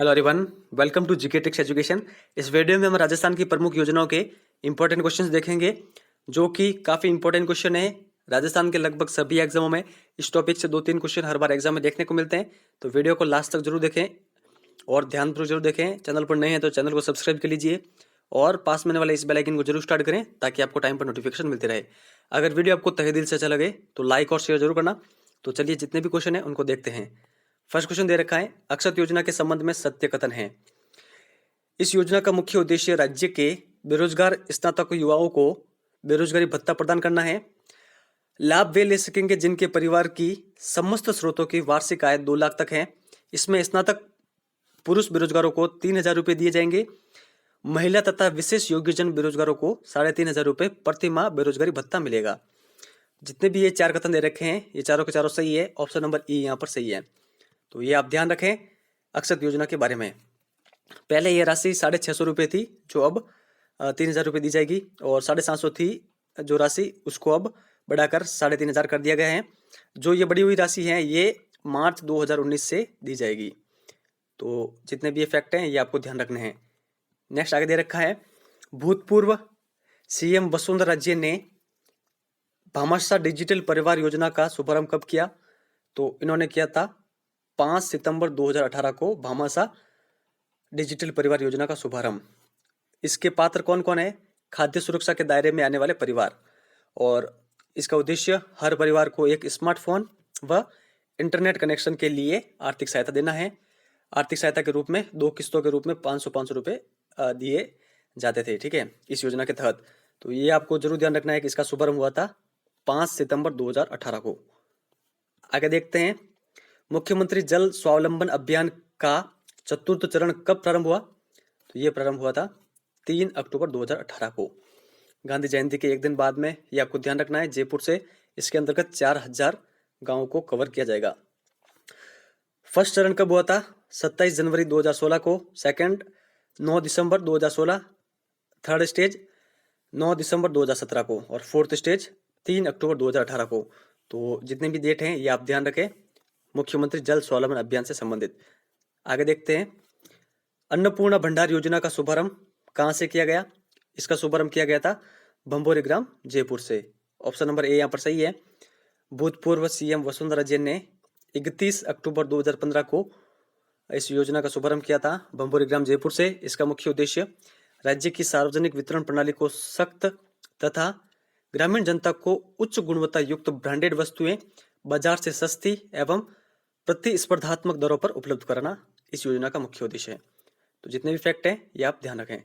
Hello everyone, welcome to GK ticks education. इस video में हम राजस्थान की प्रमुख योजनाओं के इंपॉर्टेंट क्वेश्चंस देखेंगे, जो कि काफ़ी इंपॉर्टेंट क्वेश्चन है। राजस्थान के लगभग सभी एग्जामों में इस टॉपिक से 2-3 क्वेश्चन हर बार एग्जाम में देखने को मिलते हैं। तो वीडियो को लास्ट तक जरूर देखें और ध्यानपूर्वक जरूर देखें। चैनल पर नए हैं तो चैनल को सब्सक्राइब कर लीजिए और पास में आने वाले इस बेल आइकन को जरूर स्टार्ट करें, ताकि आपको टाइम पर नोटिफिकेशन मिलती रहे। अगर वीडियो आपको तहे दिल से अच्छा लगे तो लाइक और शेयर जरूर करना। तो चलिए, जितने भी क्वेश्चन हैं उनको देखते हैं। फर्स्ट क्वेश्चन दे रखा है, अक्षत योजना के संबंध में सत्य कथन है। इस योजना का मुख्य उद्देश्य राज्य के बेरोजगार स्नातक युवाओं को बेरोजगारी भत्ता प्रदान करना है। लाभ वे ले सकेंगे जिनके परिवार की समस्त स्रोतों की वार्षिक आय 2 लाख तक है। इसमें स्नातक पुरुष बेरोजगारों को 3,000 रुपये दिए जाएंगे। महिला तथा विशेष योग्यजन बेरोजगारों को 3,500 रुपये प्रति माह बेरोजगारी भत्ता मिलेगा। जितने भी ये 4 कथन दे रखे हैं, ये चारों के चारों सही है। ऑप्शन नंबर ई यहाँ पर सही है। तो ये आप ध्यान रखें अक्षत योजना के बारे में। पहले ये राशि 650 रुपये थी, जो अब 3,000 रुपये दी जाएगी, और 750 थी जो राशि, उसको अब बढ़ाकर 3,500 कर दिया गया है। जो ये बढ़ी हुई राशि है, ये मार्च 2019 से दी जाएगी। तो जितने भी ये फैक्ट हैं, ये आपको ध्यान रखने हैं। नेक्स्ट आगे दे रखा है, भूतपूर्व सीएम वसुंधरा राजे ने भामाशाह डिजिटल परिवार योजना का शुभारंभ कब किया? तो इन्होंने किया था 5 सितंबर 2018 को भामाशाह डिजिटल परिवार योजना का शुभारंभ। इसके पात्र कौन कौन है? खाद्य सुरक्षा के दायरे में आने वाले परिवार। और इसका उद्देश्य हर परिवार को एक स्मार्टफोन व इंटरनेट कनेक्शन के लिए आर्थिक सहायता देना है। आर्थिक सहायता के रूप में 2 किस्तों के रूप में 500 रुपये दिए जाते थे, ठीक है, इस योजना के तहत। तो ये आपको जरूर ध्यान रखना है कि इसका शुभारंभ हुआ था 5 सितंबर 2018 को। आगे देखते हैं, मुख्यमंत्री जल स्वावलंबन अभियान का चतुर्थ चरण कब प्रारंभ हुआ? तो ये प्रारंभ हुआ था 3 अक्टूबर 2018 को, गांधी जयंती के एक दिन बाद में। ये आपको ध्यान रखना है। जयपुर से इसके अंतर्गत 4,000 गांवों को कवर किया जाएगा। फर्स्ट चरण कब हुआ था? 27 जनवरी 2016 को। सेकंड 9 दिसंबर 2016। थर्ड स्टेज 9 दिसंबर 2017 को। और फोर्थ स्टेज 3 अक्टूबर 2018 को। तो जितने भी डेट हैं, ये आप ध्यान रखें, मुख्यमंत्री जल स्वावलंबन अभियान से संबंधित। आगे देखते हैं, अन्नपूर्णा भंडार योजना का शुभारंभ कहाँ से किया गया? इसका शुभारंभ किया गया था भंभोरी ग्राम, जयपुर से। ऑप्शन नंबर ए यहाँ पर सही है। भूतपूर्व सीएम वसुंधरा राजे ने 31 अक्टूबर 2015 को इस योजना का शुभारंभ किया था भंभोरी ग्राम, जयपुर से। इसका मुख्य उद्देश्य राज्य की सार्वजनिक वितरण प्रणाली को सख्त तथा ग्रामीण जनता को उच्च गुणवत्ता युक्त ब्रांडेड वस्तुएं बाजार से सस्ती एवं प्रतिस्पर्धात्मक दरों पर उपलब्ध कराना इस योजना का मुख्य उद्देश्य है। तो जितने भी फैक्ट हैं, ये आप ध्यान रखें।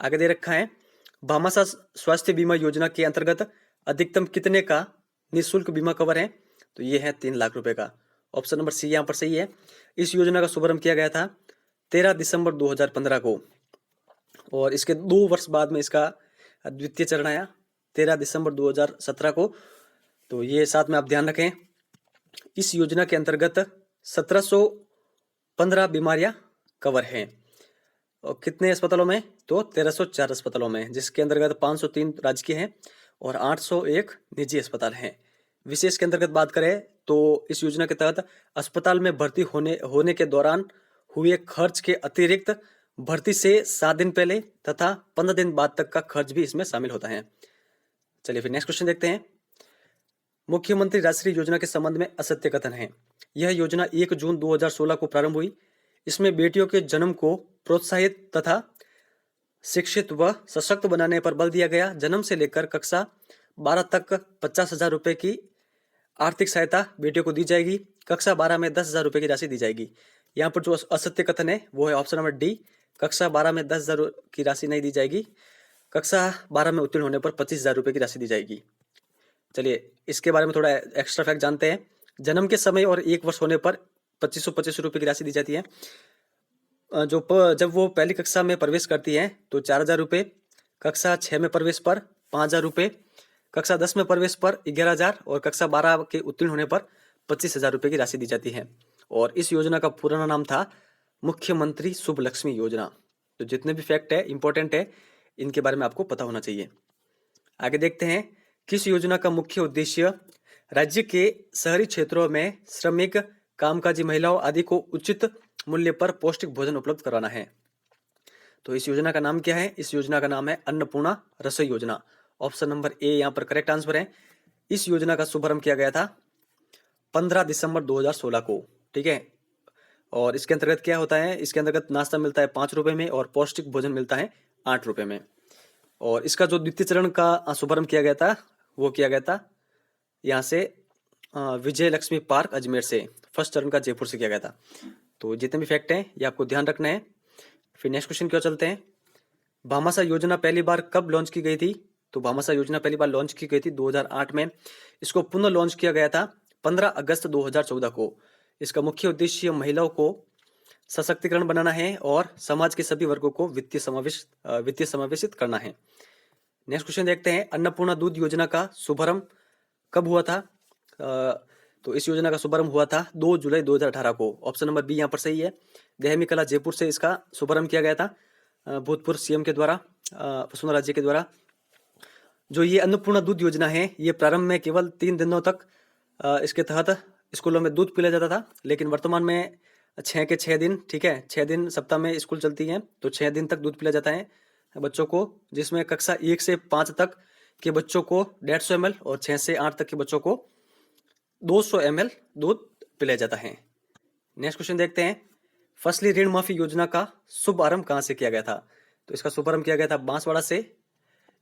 आगे दे रखा है, भामाशाह स्वास्थ्य बीमा योजना के अंतर्गत अधिकतम कितने का निःशुल्क बीमा कवर है? तो ये है 3 लाख रुपए का। ऑप्शन नंबर सी यहाँ पर सही है। इस योजना का शुभारंभ किया गया था 13 दिसंबर 2015 को, और इसके 2 वर्ष बाद में इसका द्वितीय चरण आया 13 दिसंबर 2017 को। तो ये साथ में आप ध्यान रखें, इस योजना के अंतर्गत 1715 बीमारियां कवर हैं। और कितने अस्पतालों में? तो 1304 अस्पतालों में, जिसके अंतर्गत 503 राजकीय हैं और 801 निजी अस्पताल हैं। विशेष के अंतर्गत बात करें तो इस योजना के तहत अस्पताल में भर्ती होने के दौरान हुए खर्च के अतिरिक्त भर्ती से 7 दिन पहले तथा 15 दिन बाद तक का खर्च भी इसमें शामिल होता है। चलिए फिर नेक्स्ट क्वेश्चन देखते हैं। मुख्यमंत्री राष्ट्रीय योजना के संबंध में असत्य कथन है। यह योजना 1 जून 2016 को प्रारंभ हुई। इसमें बेटियों के जन्म को प्रोत्साहित तथा शिक्षित व सशक्त बनाने पर बल दिया गया। जन्म से लेकर कक्षा 12 तक 50,000 रुपये की आर्थिक सहायता बेटियों को दी जाएगी। कक्षा 12 में 10,000 रुपये की राशि दी जाएगी। यहाँ पर जो असत्य कथन है वो है ऑप्शन नंबर डी, कक्षा 12 में 10,000 की राशि नहीं दी जाएगी। कक्षा 12 में उत्तीर्ण होने पर 25,000 रुपये की राशि दी जाएगी। चलिए इसके बारे में थोड़ा एक्स्ट्रा फैक्ट जानते हैं। जन्म के समय और 1 वर्ष होने पर 2525 रुपये की राशि दी जाती है। जब वो पहली कक्षा में प्रवेश करती है तो 4,000 रुपये, कक्षा 6 में प्रवेश पर 5,000 रुपये, कक्षा 10 में प्रवेश पर 11,000 और कक्षा 12 के उत्तीर्ण होने पर 25,000 रुपये की राशि दी जाती है। और इस योजना का पुराना नाम था मुख्यमंत्री शुभ लक्ष्मी योजना। तो जितने भी फैक्ट है इंपॉर्टेंट है, इनके बारे में आपको पता होना चाहिए। आगे देखते हैं, किस योजना का मुख्य उद्देश्य राज्य के शहरी क्षेत्रों में श्रमिक, कामकाजी महिलाओं आदि को उचित मूल्य पर पौष्टिक भोजन उपलब्ध कराना है। तो इस योजना का नाम क्या है? इस योजना का नाम है अन्नपूर्णा रसोई योजना। ऑप्शन नंबर ए यहाँ पर करेक्ट आंसर है। इस योजना का शुभारंभ किया गया था 15 दिसंबर 2016 को, ठीक है। और इसके अंतर्गत क्या होता है? इसके अंतर्गत नाश्ता मिलता है 5 रुपए में और पौष्टिक भोजन मिलता है 8 रुपए में। और इसका जो द्वितीय चरण का शुभारंभ किया गया था वो किया गया था यहाँ से विजय लक्ष्मी पार्क अजमेर से। फर्स्ट चरण का जयपुर से किया गया था। तो जितने भी फैक्ट हैं ये आपको ध्यान रखना है। फिर नेक्स्ट क्वेश्चन क्यों चलते हैं। भामाशाह योजना पहली बार कब लॉन्च की गई थी? तो भामाशाह योजना पहली बार लॉन्च की गई थी 2008 में। इसको पुनः लॉन्च किया गया था 15 अगस्त 2014 को। इसका मुख्य उद्देश्य महिलाओं को सशक्तिकरण बनाना है और समाज के सभी वर्गों को वित्तीय समावेशित करना है। नेक्स्ट क्वेश्चन देखते हैं। अन्नपूर्णा दूध योजना का शुभारंभ कब हुआ था? तो इस योजना का शुभारंभ हुआ था 2 जुलाई 2018 को। ऑप्शन नंबर बी यहाँ पर सही है। देहमी कला जयपुर से इसका शुभारंभ किया गया था भूतपूर्व सीएम के द्वारा, वसुंधरा राजे के द्वारा। जो ये अन्नपूर्णा दूध योजना है ये प्रारंभ में केवल 3 दिनों तक इसके तहत स्कूलों में दूध पिलाया जाता था, लेकिन वर्तमान में 6 के 6 दिन, ठीक है, 6 दिन सप्ताह में स्कूल चलती हैं तो 6 दिन तक दूध पिलाया जाता है बच्चों को, जिसमें कक्षा 1 से 5 तक के बच्चों को 150 ml और 6 से 8 तक के बच्चों को 200 ml दूध पिलाया जाता है। नेक्स्ट क्वेश्चन देखते हैं। फसली ऋण माफी योजना का शुभारंभ कहाँ से किया गया था? तो इसका शुभारंभ किया गया था बांसवाड़ा से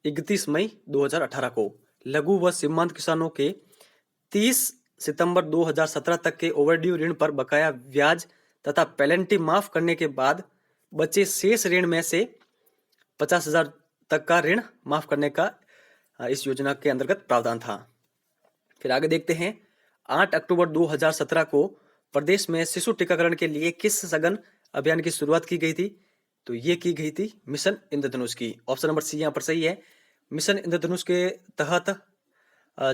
31 मई 2018 को। लघु व सीमांत किसानों के 30 सितंबर 2017 तक के ओवरड्यू ऋण पर बकाया ब्याज तथा पेनल्टी माफ करने के बाद बचे शेष ऋण में से 50,000 तक का ऋण माफ करने का इस योजना के अंतर्गत प्रावधान था। फिर आगे देखते हैं। 8 अक्टूबर 2017 को प्रदेश में शिशु टीकाकरण के लिए किस सघन अभियान की शुरुआत की गई थी? तो ये की गई थी मिशन इंद्रधनुष की। ऑप्शन नंबर सी यहाँ पर सही है। मिशन इंद्रधनुष के तहत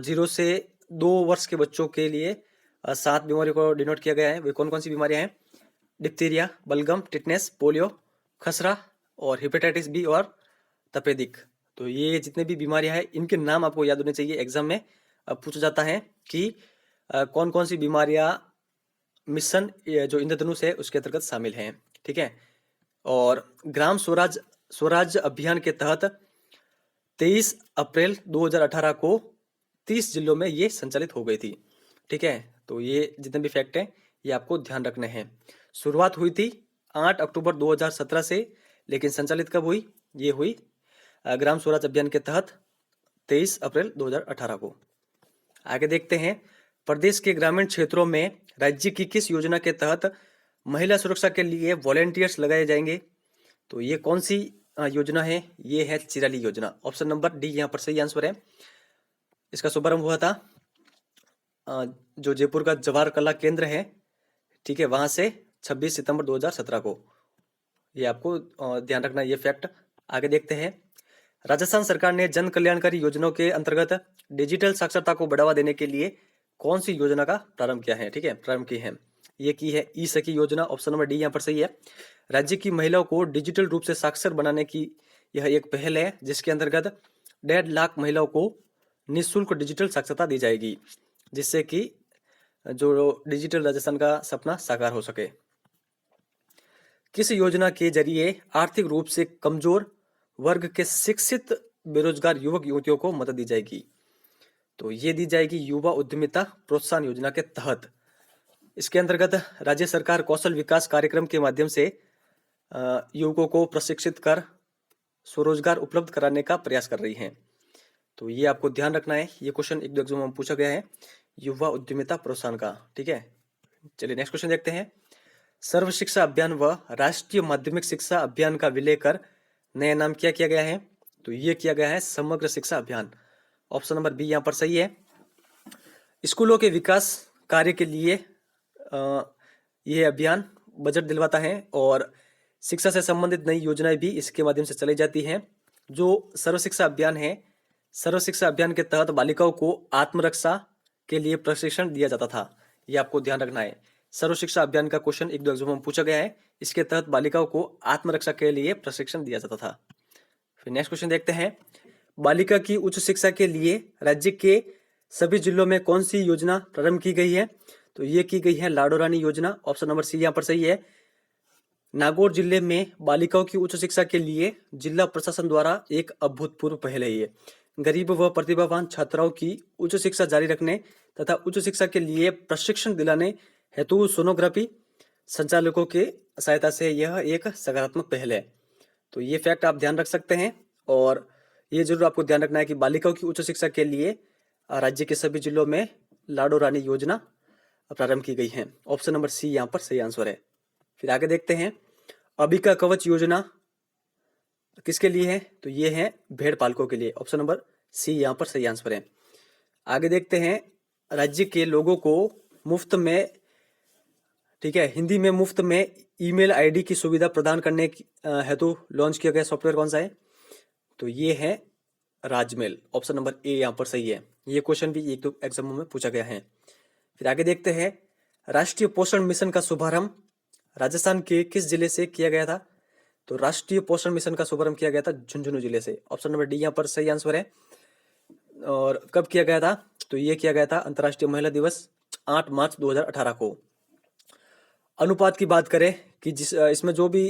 0 से 2 वर्ष के बच्चों के लिए 7 बीमारियों को डिनोट किया गया है। वे कौन कौन सी बीमारियां हैं? डिप्थीरिया, बलगम, टिटनेस, पोलियो, खसरा और हेपेटाइटिस बी और तपेदिक। तो ये जितने भी बीमारियां हैं इनके नाम आपको याद होने चाहिए। एग्जाम में पूछा जाता है कि कौन कौन सी बीमारियां मिशन जो इंद्रधनुष है उसके अंतर्गत शामिल हैं, ठीक है। और ग्राम स्वराज अभियान के तहत 23 अप्रैल 2018 को 30 जिलों में ये संचालित हो गई थी, ठीक है। तो ये जितने भी फैक्ट हैं ये आपको ध्यान रखने हैं। शुरुआत हुई थी 8 अक्टूबर 2017 से, लेकिन संचालित कब हुई? ये हुई ग्राम स्वराज अभियान के तहत 23 अप्रैल 2018 को। आगे देखते हैं। प्रदेश के ग्रामीण क्षेत्रों में राज्य की किस योजना के तहत महिला सुरक्षा के लिए वॉलेंटियर्स लगाए जाएंगे? तो ये कौन सी योजना है? ये है चिराली योजना। ऑप्शन नंबर डी यहाँ पर सही आंसर है। इसका शुभारंभ हुआ था जो जयपुर का जवाहर कला केंद्र है, ठीक है, वहां से 26 सितंबर 2017 को। ये आपको ध्यान रखना ये फैक्ट। आगे देखते हैं। राजस्थान सरकार ने जन कल्याणकारी योजनाओं के अंतर्गत डिजिटल साक्षरता को बढ़ावा देने के लिए कौन सी योजना का प्रारंभ किया है? ठीक है, प्रारंभ की है। ये की है ई सखी योजना। ऑप्शन नंबर डी यहाँ पर सही है। राज्य की महिलाओं को डिजिटल रूप से साक्षर बनाने की यह एक पहल है जिसके अंतर्गत 1.5 लाख महिलाओं को निःशुल्क डिजिटल साक्षरता दी जाएगी, जिससे कि जो डिजिटल राजस्थान का सपना साकार हो सके। किस योजना के जरिए आर्थिक रूप से कमजोर वर्ग के शिक्षित बेरोजगार युवक युवतियों को मदद दी जाएगी? तो ये दी जाएगी युवा उद्यमिता प्रोत्साहन योजना के तहत। इसके अंतर्गत राज्य सरकार कौशल विकास कार्यक्रम के माध्यम से युवकों को प्रशिक्षित कर स्वरोजगार उपलब्ध कराने का प्रयास कर रही है। तो ये आपको ध्यान रखना है। ये क्वेश्चन एक दो एग्जाम में पूछा गया है युवा उद्यमिता प्रोत्साहन का, ठीक है। चलिए नेक्स्ट क्वेश्चन देखते हैं। सर्व शिक्षा अभियान व राष्ट्रीय माध्यमिक शिक्षा अभियान का विलय कर नया नाम क्या किया गया है? तो ये किया गया है समग्र शिक्षा अभियान। ऑप्शन नंबर बी यहाँ पर सही है। स्कूलों के विकास कार्य के लिए यह अभियान बजट दिलवाता है और शिक्षा से संबंधित नई योजनाएं भी इसके माध्यम से चलाई जाती हैं। जो सर्व शिक्षा अभियान है, सर्व शिक्षा अभियान के तहत बालिकाओं को आत्मरक्षा के लिए प्रशिक्षण दिया जाता था। ये आपको ध्यान रखना है। सर्व शिक्षा अभियान का क्वेश्चन एक दो एग्जाम में पूछा गया है। इसके तहत बालिकाओं को आत्मरक्षा के लिए प्रशिक्षण दिया जाता था। फिर नेक्स्ट क्वेश्चन देखते हैं। बालिका की उच्च शिक्षा के लिए राज्य के सभी जिलों में कौन सी योजना प्रारंभ की गई है? तो ये की गई है लाडो रानी योजना। ऑप्शन नंबर सी यहाँ पर सही है। नागौर जिले में बालिकाओं की उच्च शिक्षा के लिए जिला प्रशासन द्वारा एक अभूतपूर्व पहल है ये। गरीब व प्रतिभावान छात्राओं की उच्च शिक्षा जारी रखने तथा उच्च शिक्षा के लिए प्रशिक्षण दिलाने हेतु सोनोग्राफी संचालकों के सहायता से यह एक सकारात्मक पहल है। तो ये फैक्ट आप ध्यान रख सकते हैं और ये जरूर आपको ध्यान रखना है कि बालिकाओं की उच्च शिक्षा के लिए राज्य के सभी जिलों में लाडो रानी योजना प्रारंभ की गई है। ऑप्शन नंबर सी यहाँ पर सही आंसर है। फिर आगे देखते हैं, अबिका कवच योजना किसके लिए है? तो ये है भेड़ पालकों के लिए। ऑप्शन नंबर सी यहाँ पर सही आंसर है। आगे देखते हैं, राज्य के लोगों को मुफ्त में, ठीक है, हिंदी में मुफ्त में ईमेल आईडी की सुविधा प्रदान करने हेतु लॉन्च किया गया सॉफ्टवेयर कौन सा है? तो ये है राजमेल। ऑप्शन नंबर ए यहाँ पर सही है। ये क्वेश्चन भी एक दो एग्जामों में पूछा गया है। फिर आगे देखते हैं, राष्ट्रीय पोषण मिशन का शुभारंभ राजस्थान के किस जिले से किया गया था? तो राष्ट्रीय पोषण मिशन का शुभारंभ किया गया था झुंझुनू जिले से। ऑप्शन नंबर डी यहाँ पर सही आंसर है। और कब किया गया था? तो ये किया गया था अंतर्राष्ट्रीय महिला दिवस 8 मार्च 2018 को। अनुपात की बात करें कि जिस इसमें जो भी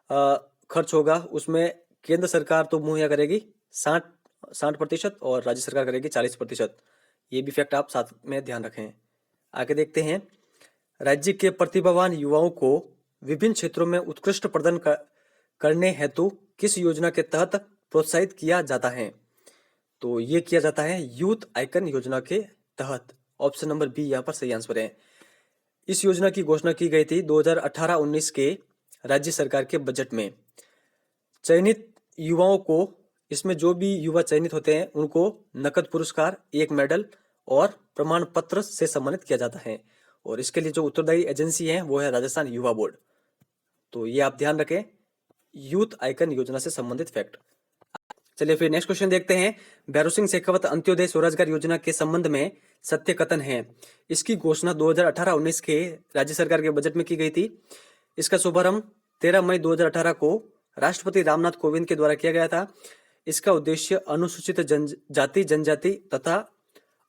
खर्च होगा उसमें केंद्र सरकार तो मुहैया करेगी 60% और राज्य सरकार करेगी 40%। ये भी फैक्ट आप साथ में ध्यान रखें। आगे देखते हैं, राज्य के प्रतिभावान युवाओं को विभिन्न क्षेत्रों में उत्कृष्ट प्रदर्शन करने हेतु किस योजना के तहत प्रोत्साहित किया जाता है? तो ये किया जाता है यूथ आइकन योजना के तहत। ऑप्शन नंबर बी यहाँ पर सही आंसर है। इस योजना की घोषणा की गई थी 2018-19 के राज्य सरकार के बजट में। चयनित युवाओं को, इसमें जो भी युवा चयनित होते हैं उनको नकद पुरस्कार, एक मेडल और प्रमाण पत्र से सम्मानित किया जाता है। और इसके लिए जो उत्तरदायी एजेंसी है वो है राजस्थान युवा बोर्ड। तो ये आप ध्यान रखें, यूथ आइकन योजना से संबंधित फैक्ट। चलिए फिर नेक्स्ट क्वेश्चन देखते हैं, भैरव सिंह शेखावत अंत्योदय स्वरोजगार योजना के संबंध में सत्य कथन है। इसकी घोषणा 2018-19 के राज्य सरकार के बजट में की गई थी। इसका शुभारंभ 13 मई 2018 को राष्ट्रपति रामनाथ कोविंद के द्वारा किया गया था। इसका उद्देश्य अनुसूचित जाति, जनजाति तथा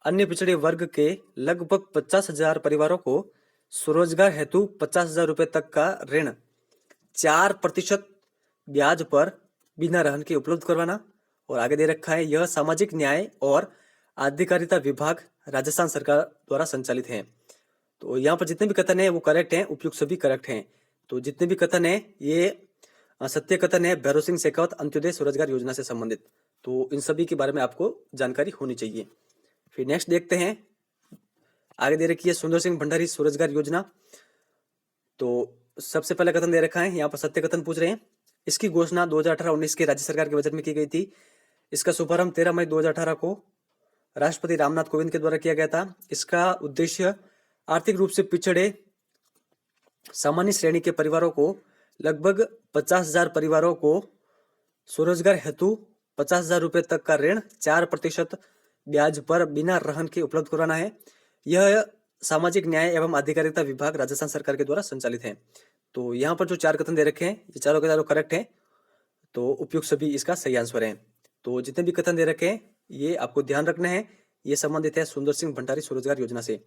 अन्य पिछड़े वर्ग के लगभग 50,000 परिवारों को स्वरोजगार हेतु 50,000 रुपए तक का ऋण 4% ब्याज पर बिना रहन के उपलब्ध करवाना। और आगे दे रखा है, यह सामाजिक न्याय और आधिकारिता विभाग राजस्थान सरकार द्वारा संचालित है। तो यहाँ पर जितने भी कथन है वो करेक्ट हैं, उपयुक्त सभी करेक्ट हैं। तो जितने भी कथन है ये सत्य कथन है भैरव सिंह शेखावत अंत्योदय स्वरोजगार योजना से संबंधित। तो इन सभी के बारे में आपको जानकारी होनी चाहिए। फिर नेक्स्ट देखते हैं, आगे दे रखी है सुंदर सिंह भंडारी स्वरोजगार योजना। तो सबसे पहले कथन दे रखा है, यहाँ पर सत्य कथन पूछ रहे हैं। इसकी घोषणा 2018-19 के राज्य सरकार के बजट में की गई थी। इसका शुभारंभ 13 मई 2018 को राष्ट्रपति रामनाथ कोविंद के द्वारा किया गया था। इसका उद्देश्य आर्थिक रूप से पिछड़े सामान्य श्रेणी के परिवारों को, लगभग 50,000 परिवारों को स्वरोजगार हेतु 50,000 रुपए तक का ऋण 4% ब्याज पर बिना रहन के उपलब्ध कराना है। यह सामाजिक न्याय एवं आधिकारिता विभाग राजस्थान सरकार के द्वारा संचालित है। तो यहाँ पर जो 4 कथन दे रखे हैं ये चारों के चारों करेक्ट है। तो उपयुक्त सभी इसका सही आंसर है। तो जितने भी कथन दे रखे हैं ये आपको ध्यान रखना है, ये संबंधित है सुंदर सिंह भंडारी स्वरोजगार योजना से।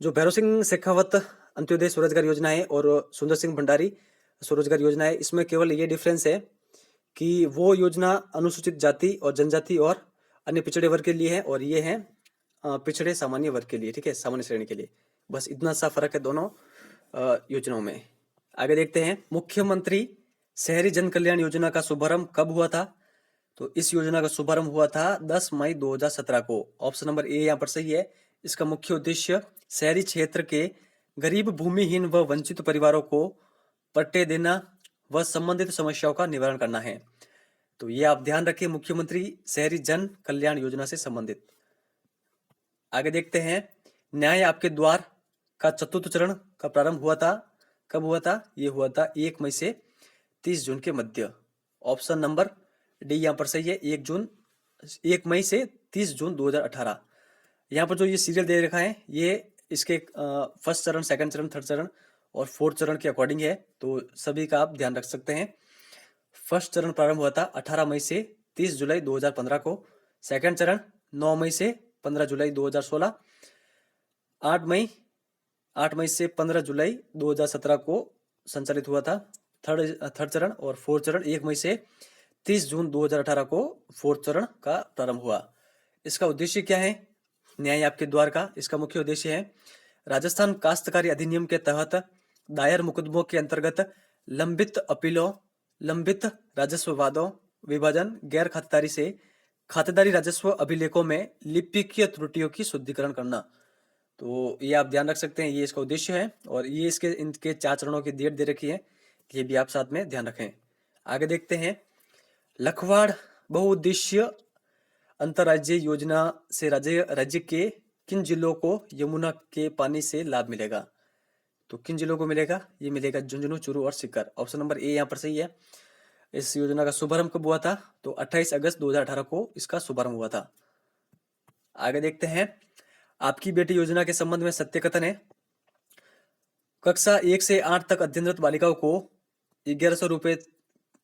जो भैरव सिंह शेखावत अंत्योदय स्वरोजगार योजना है और सुंदर सिंह भंडारी स्वरोजगार योजना है, इसमें केवल ये डिफरेंस है कि वो योजना अनुसूचित जाति और जनजाति और अन्य पिछड़े वर्ग के लिए है और ये है पिछड़े सामान्य वर्ग के लिए, ठीक है, सामान्य श्रेणी के लिए। बस इतना सा फर्क है दोनों योजनाओं में। आगे देखते हैं, मुख्यमंत्री शहरी जन कल्याण योजना का शुभारंभ कब हुआ था? तो इस योजना का शुभारंभ हुआ था 10 मई 2017 को। ऑप्शन नंबर ए यहाँ पर सही है। इसका मुख्य उद्देश्य शहरी क्षेत्र के गरीब, भूमिहीन व वंचित परिवारों को पट्टे देना व संबंधित समस्याओं का निवारण करना है। तो ये आप ध्यान रखिए, मुख्यमंत्री शहरी जन कल्याण योजना से संबंधित। आगे देखते हैं, न्याय आपके द्वार का चतुर्थ चरण का प्रारंभ हुआ था, कब हुआ था? ये हुआ था 1 मई से 30 जून के मध्य। ऑप्शन नंबर डी यहाँ पर सही है, 1 मई से 30 जून 2018। यहाँ पर जो ये सीरियल दे रखा है ये इसके फर्स्ट चरण, सेकंड चरण, थर्ड चरण और फोर्थ चरण के अकॉर्डिंग है। तो सभी का आप ध्यान रख सकते हैं। फर्स्ट चरण प्रारंभ हुआ था 18 मई से 30 जुलाई 2015 को। सेकंड चरण 9 मई से 15 जुलाई 2016। 8 मई से 15 जुलाई 2017 को संचालित हुआ था, थर्ड चरण, और फोर्थ चरण 1 मई से 30 जून 2018 को फोर्थ चरण का प्रारंभ हुआ। इसका उद्देश्य क्या है? न्याय आपके द्वार का इसका मुख्य उद्देश्य है राजस्थान काश्तकारी अधिनियम के तहत दायर मुकदमों के अंतर्गत लंबित अपीलों, लंबित राजस्व वादों, विभाजन, गैर खातेदारी से खातेदारी राजस्व अभिलेखों में लिपिकीय त्रुटियों की शुद्धिकरण करना। तो ये आप ध्यान रख सकते हैं, ये इसका उद्देश्य है, और ये इसके इनके 4 चरणों की डेट दे रखी है, ये भी आप साथ में ध्यान रखें। आगे देखते हैं, लखवाड़ बहुउद्देश्य अंतर्राज्यीय योजना से राज्य के किन जिलों को यमुना के पानी से लाभ मिलेगा? तो किन जिलों को मिलेगा? ये मिलेगा झुंझुनू, चूरू और सीकर। ऑप्शन नंबर ए यहाँ पर सही है। इस योजना का शुभारंभ कब हुआ था? तो 28 अगस्त 2018 को इसका शुभारंभ हुआ था। आगे देखते हैं, आपकी बेटी योजना के संबंध में सत्य कथन है, कक्षा 1 से 8 तक अध्ययनरत बालिकाओं को 1100 रुपये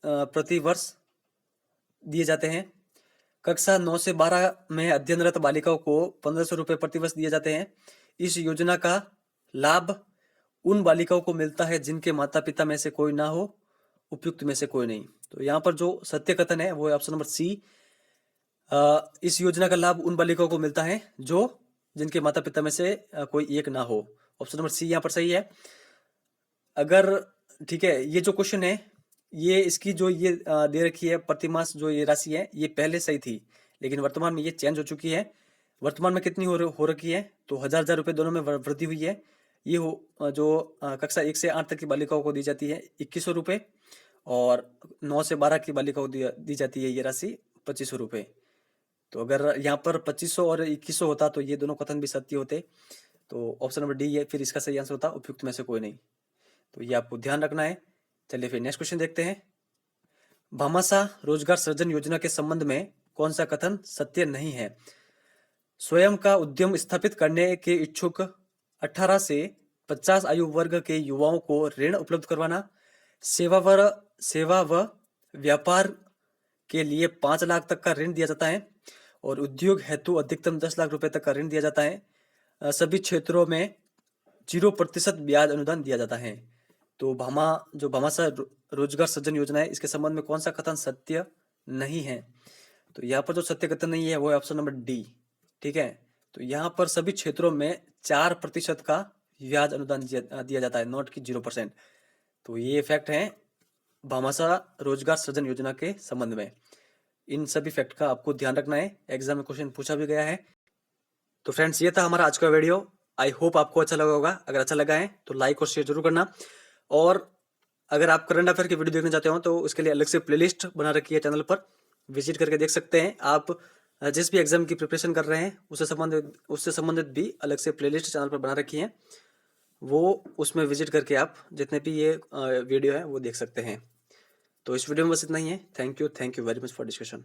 प्रति वर्ष दिए जाते हैं। कक्षा 9 से 12 में अध्ययनरत बालिकाओं को 1500 रुपये प्रतिवर्ष दिए जाते हैं। इस योजना का लाभ उन बालिकाओं को मिलता है जिनके माता पिता में से कोई ना हो, उपयुक्त में से कोई नहीं। तो यहाँ पर जो सत्य कथन है वो है ऑप्शन नंबर सी। इस योजना का लाभ उन बालिकाओं को मिलता है जो जिनके माता पिता में से कोई एक ना हो। ऑप्शन नंबर सी यहाँ पर सही है। अगर ठीक है, ये जो क्वेश्चन है ये इसकी जो ये दे रखी है प्रतिमास जो ये राशि है ये पहले सही थी, लेकिन वर्तमान में ये चेंज हो चुकी है। वर्तमान में कितनी हो रखी है? तो 1000 रुपये दोनों में वृद्धि हुई है। ये जो कक्षा 1 से 8 तक की बालिकाओं को दी जाती है 2100 रुपये, और 9 से 12 की बालिकाओं को दी जाती है ये राशि 2500 रुपये। तो अगर यहाँ पर 2500 और 2100 होता तो ये दोनों कथन भी सत्य होते। तो ऑप्शन नंबर डी है फिर इसका सही आंसर होता, उपयुक्त में से कोई नहीं। तो ये आपको ध्यान रखना है। चलिए फिर नेक्स्ट क्वेश्चन देखते हैं, भामाशाह रोजगार सृजन योजना के संबंध में कौन सा कथन सत्य नहीं है? स्वयं का उद्यम स्थापित करने के इच्छुक 18 से 50 आयु वर्ग के युवाओं को ऋण उपलब्ध करवाना, सेवा व व्यापार के लिए 5 लाख तक का ऋण दिया जाता है, और उद्योग हेतु अधिकतम 10 लाख रुपए तक का ऋण दिया जाता है। सभी क्षेत्रों में 0% ब्याज अनुदान दिया जाता है। तो भामाशाह रोजगार सृजन योजना है इसके संबंध में कौन सा कथन सत्य नहीं है? तो यहाँ पर जो सत्य कथन नहीं है वो है ऑप्शन नंबर डी। ठीक है, तो यहाँ पर सभी क्षेत्रों में 4% का ब्याज अनुदान दिया जाता है, नॉट कि 0%। तो ये फैक्ट है भामाशाह रोजगार सृजन योजना के संबंध में। इन सभी फैक्ट का आपको ध्यान रखना है, एग्जाम में क्वेश्चन पूछा भी गया है। तो फ्रेंड्स, ये था हमारा आज का वीडियो। आई होप आपको अच्छा लगा होगा। अगर अच्छा लगा है तो लाइक और शेयर जरूर करना, और अगर आप करंट अफेयर की वीडियो देखना चाहते हो तो उसके लिए अलग से प्लेलिस्ट बना रखी है चैनल पर, विजिट करके देख सकते हैं। आप जिस भी एग्जाम की प्रिपरेशन कर रहे हैं उससे संबंधित भी अलग से प्लेलिस्ट चैनल पर बना रखी है, वो उसमें विजिट करके आप जितने भी ये वीडियो है वो देख सकते हैं। तो इस वीडियो में बस इतना ही है। Thank you very much for discussion.